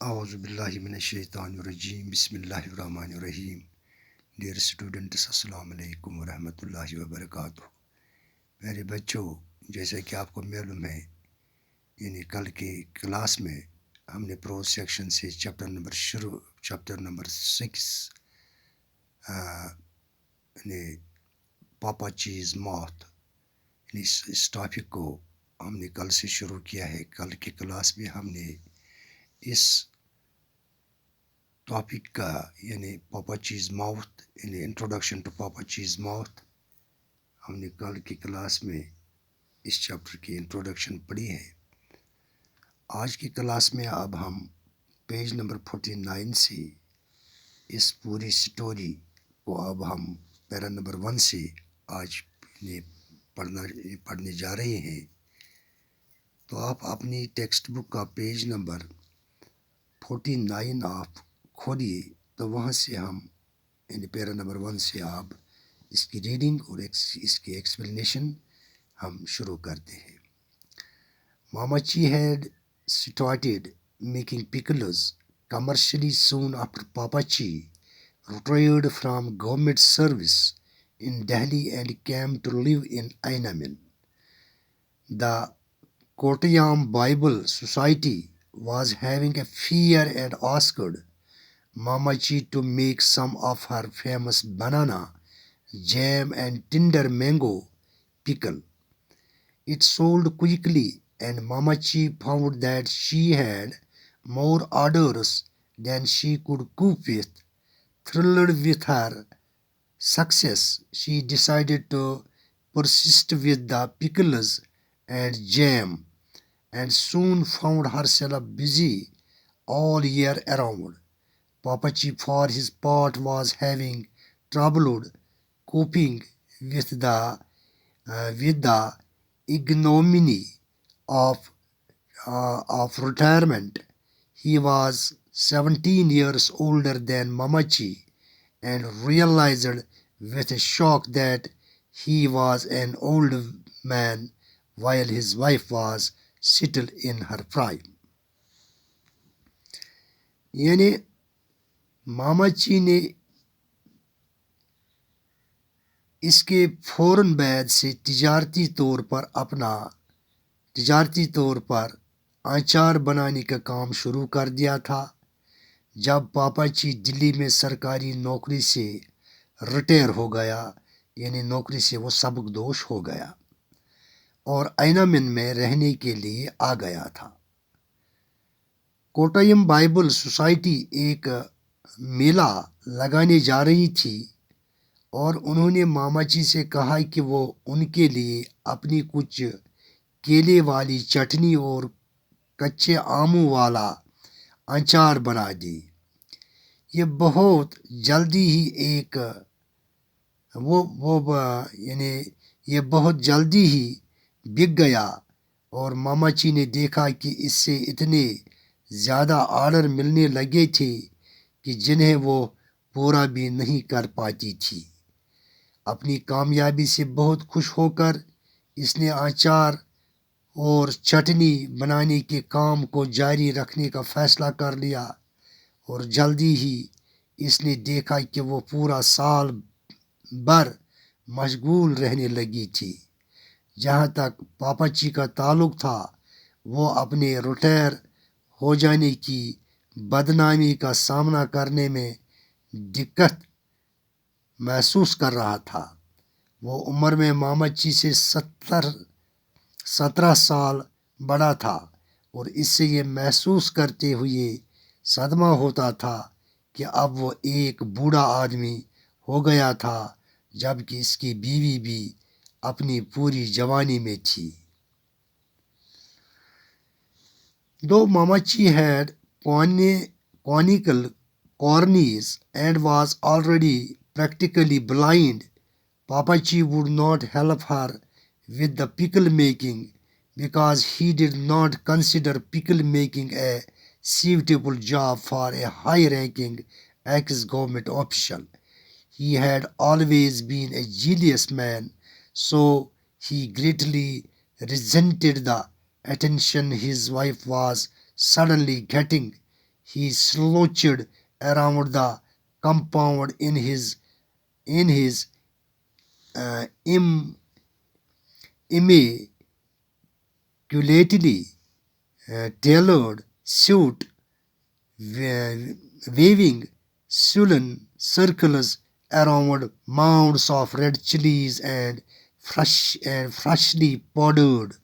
اعوذ باللہ من الشیطان الرجیم بسم اللہ الرحمن الرحیم. ڈیئر اسٹوڈنٹس، السلام علیکم ورحمۃ اللہ وبرکاتہ. میرے بچوں، جیسا کہ آپ کو معلوم ہے، یعنی کل کی کلاس میں ہم نے پروز سیکشن سے چیپٹر نمبر 6 یعنی پاپا چیز ماؤتھ، یعنی اس ٹاپک کو ہم نے کل سے شروع کیا ہے. کل کی کلاس میں ہم نے اس ٹاپک کا یعنی پاپا چیز ماؤتھ، یعنی انٹروڈکشن ٹو پاپا چیز ماؤتھ، ہم نے کل کی کلاس میں اس چیپٹر کی انٹروڈکشن پڑھی ہے. آج کی کلاس میں اب ہم پیج نمبر 49 سے اس پوری سٹوری کو اب ہم پیرا نمبر 1 سے آج پڑھنے جا رہے ہیں. تو آپ اپنی ٹیکسٹ بک کا پیج نمبر 49 آپ کھولیے، تو وہاں سے ہم یعنی پیرا نمبر 1 سے آپ اس کی ریڈنگ اور اس کی ایکسپلینیشن ہم شروع کرتے ہیں. Mamachi had started making pickles commercially soon after Papachi retired from government service in Delhi and came to live in Aynamin. The Kottayam Bible Society was having a fair and asked Mamachi to make some of her famous banana, jam and tender mango pickle. It sold quickly, and Mamachi found that she had more orders than she could cope with. Thrilled with her success, she decided to persist with the pickles and jam, and soon found herself busy all year around. Papachi, for his part, was having trouble coping with the ignominy of retirement. He was 17 years older than Mamachi and realized with a shock that he was an old man while his wife was still in her prime. یعنی ماماچی نے اس کے فوراً بعد سے تجارتی طور پر آچار بنانے کا کام شروع کر دیا تھا. جب پاپاچی دلی میں سرکاری نوکری سے ریٹائر ہو گیا، یعنی نوکری سے وہ سبکدوش ہو گیا اور اینامن میں رہنے کے لیے آ گیا تھا. کوٹائم بائبل سوسائٹی ایک میلہ لگانے جا رہی تھی اور انہوں نے ماماچی سے کہا کہ وہ ان کے لیے اپنی کچھ کیلے والی چٹنی اور کچے آموں والا آچار بنا دی. یہ بہت جلدی ہی بک گیا اور ماماچی نے دیکھا کہ اس سے اتنے زیادہ آرڈر ملنے لگے تھے کہ جنہیں وہ پورا بھی نہیں کر پاتی تھی. اپنی کامیابی سے بہت خوش ہو کر اس نے آچار اور چٹنی بنانے کے کام کو جاری رکھنے کا فیصلہ کر لیا اور جلدی ہی اس نے دیکھا کہ وہ پورا سال بھر مشغول رہنے لگی تھی. جہاں تک پاپاچی کا تعلق تھا، وہ اپنے ریٹائر ہو جانے کی بدنامی کا سامنا کرنے میں دقت محسوس کر رہا تھا. وہ عمر میں ماماچی سے 17 سال بڑا تھا اور اس سے یہ محسوس کرتے ہوئے صدمہ ہوتا تھا کہ اب وہ ایک بوڑھا آدمی ہو گیا تھا، جبکہ اس کی بیوی بھی اپنی پوری جوانی میں تھی. Though Mamachi had conical corneas and was already practically blind, Papachi would not help her with the pickle making because he did not consider pickle making a suitable job for a high-ranking ex-government official. He had always been a jealous man, so he greatly resented the attention his wife was suddenly getting he slouched around the compound in his uh, im- immaculately tailored suit, waving sullen circles around mounds of red chilies and freshly powdered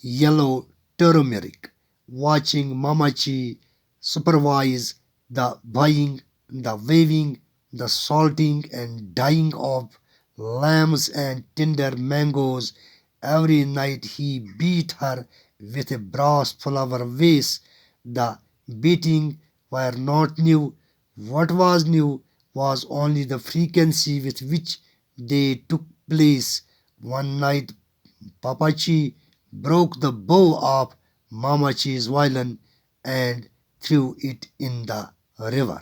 yellow turmeric, watching Mamachi supervise the buying, the waving, the salting and dyeing of lambs and tender mangoes. Every night he beat her with a brass flower vase. The beating were not new. What was new was only the frequency with which they took place. One night Papachi broke the bow of Mamachi's violin and threw it in the river.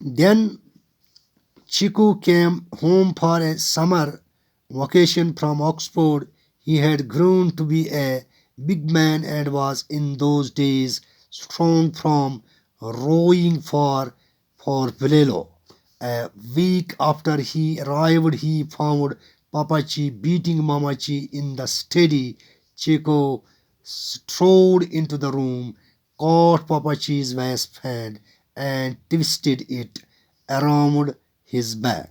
Then Chiku came home for a summer vacation from Oxford. He had grown to be a big man and was in those days strong from rowing for Vilelo. A week after he arrived, he found Papachi beating Mamachi in the study. Chico strode into the room, caught Papachi's waistband, and twisted it around his back.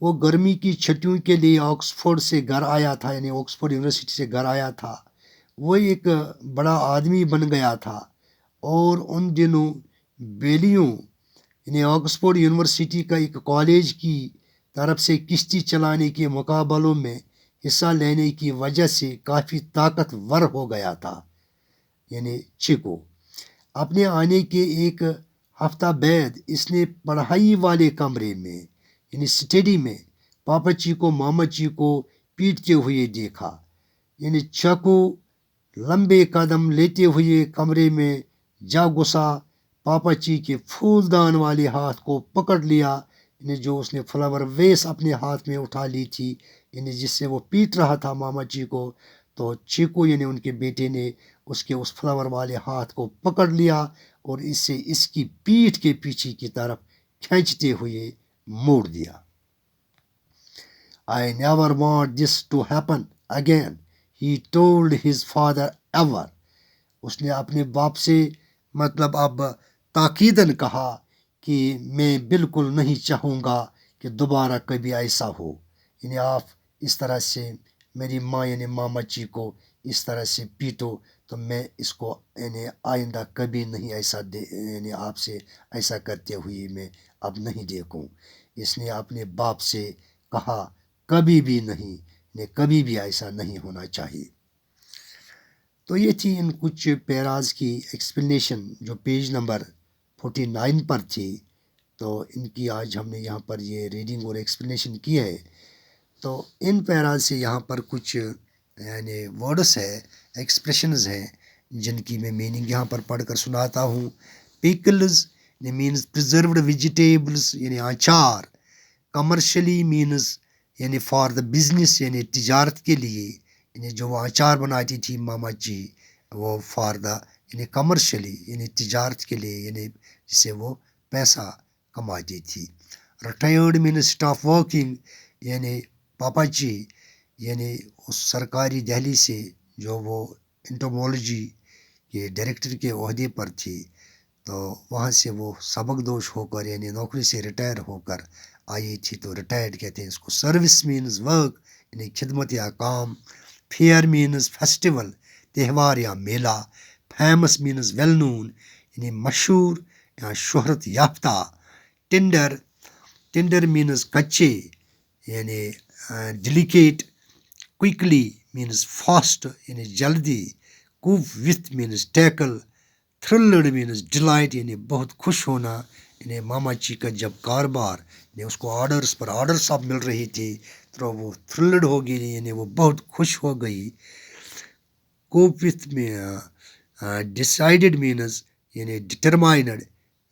وہ گرمی کی چھٹیوں کے لیے Oxford سے گھر آیا تھا، یعنی آکسفورڈ یونیورسٹی سے گھر آیا تھا. وہ ایک بڑا آدمی بن گیا تھا، اور ان دنوں بیلیوں یعنی آکسفورڈ یونیورسٹی کا ایک کالج کی طرف سے کشتی چلانے کے مقابلوں میں حصہ لینے کی وجہ سے کافی طاقتور ہو گیا تھا. یعنی چیکو اپنے آنے کے ایک ہفتہ بعد اس نے پڑھائی والے کمرے میں یعنی اسٹڈی میں پاپا جی کو ماما جی کو پیٹتے ہوئے دیکھا. یعنی چاکو لمبے قدم لیتے ہوئے کمرے میں جا گھسا، پاپا جی کے پھول دان والے ہاتھ کو پکڑ لیا، یعنی جو اس نے فلاور ویس اپنے ہاتھ میں اٹھا لی تھی، یعنی جس سے وہ پیٹ رہا تھا ماما جی کو. تو چیکو یعنی ان کے بیٹے نے اس فلاور والے ہاتھ کو پکڑ لیا اور اس سے اس کی پیٹھ کے پیچھے کی طرف کھینچتے ہوئے موڑ دیا. I never want this to happen again, he told his father ever. اس نے اپنے باپ سے مطلب اب تاکیداً کہا کہ میں بالکل نہیں چاہوں گا کہ دوبارہ کبھی ایسا ہو. یعنی آپ اس طرح سے میری ماں یعنی ماما جی کو اس طرح سے پیٹو تو میں اس کو یعنی آئندہ کبھی نہیں ایسا یعنی آپ سے ایسا کرتے ہوئے میں اب نہیں دیکھوں. اس نے اپنے باپ سے کہا کبھی بھی نہیں، یعنی کبھی بھی ایسا نہیں ہونا چاہیے. تو یہ تھی ان کچھ پیراز کی ایکسپلینیشن جو پیج نمبر 49 پر تھی. تو ان کی آج ہم نے یہاں پر یہ ریڈنگ اور ایکسپلینیشن کی ہے. تو ان پیراز سے یہاں پر کچھ یعنی ورڈس ہے، ایکسپریشنز ہیں جن کی میں میننگ یہاں پر پڑھ کر سناتا ہوں. پیکلز مینز پریزروڈ ویجیٹیبلز یعنی اچار. کمرشلی مینز یعنی فار دا بزنس یعنی تجارت کے لیے، یعنی جو وہ اچار بناتی تھی ماما جی وہ فار دا یعنی کمرشلی یعنی تجارت کے لیے، یعنی جس سے وہ پیسہ کماتی تھی. ریٹائرڈ مینز اسٹاف ورکنگ یعنی پاپا جی یعنی اس سرکاری دہلی سے جو وہ انٹومولوجی کے ڈائریکٹر کے عہدے پر تھی، تو وہاں سے وہ سبق دوش ہو کر یعنی نوکری سے ریٹائر ہو کر آئی تھی، تو ریٹائرڈ کہتے ہیں اس کو. سروس مینز ورک یعنی خدمت یا کام. فیئر مینز فیسٹیول تہوار یا میلہ. فیمس مینز ویل نون یعنی مشہور یا شہرت یافتہ. ٹینڈر مینز کچے یعنی ڈیلیکیٹ. کوئکلی مینز فاسٹ یعنی جلدی. Cope with means tackle. Thrilled means delight یعنی بہت خوش ہونا، یعنی ماما جی کا جب کاروبار یعنی اس کو آرڈرز پر آرڈرز اب مل رہی تھی تو وہ تھرلڈ ہو گئی یعنی وہ بہت خوش ہو گئی. کوپ وتھ میں ڈیسائیڈڈ مینز یعنی ڈٹرمائنڈ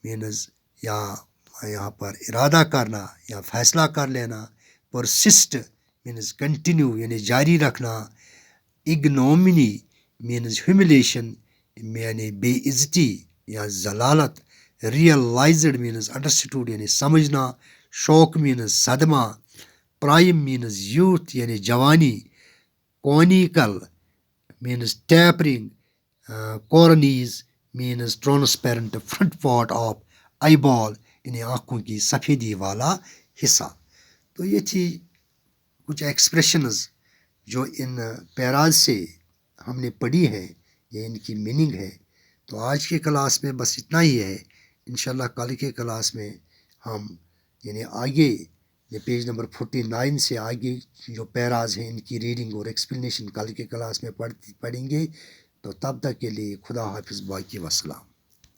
مینز یا یہاں پر ارادہ کرنا یا فیصلہ کر لینا. پرسسٹ مینز کنٹینیو یعنی جاری رکھنا. اگنومنی مینز ہیوملیشن یعنی بے عزتی یا ضلالت. ریئلائزڈ مینز انڈرسٹوڈ یعنی سمجھنا. شوق مینز صدمہ. پرائم مینز یوتھ یعنی جوانی. Conical means tapering. Corneas means transparent front part of eyeball یعنی آنکھوں کی سفیدی والا حصہ. تو یہ تھی کچھ ایکسپریشنز جو ان پیراز سے ہم نے پڑھی ہے، یہ ان کی میننگ ہے. تو آج کی کلاس میں بس اتنا ہی ہے. انشاءاللہ کل کے کلاس میں ہم یعنی آگے یہ پیج نمبر 49 سے آگے جو پیراز ہیں ان کی ریڈنگ اور ایکسپلینیشن کل کے کلاس میں پڑھیں گے. تو تب تک کے لیے خدا حافظ، باقی وسلام.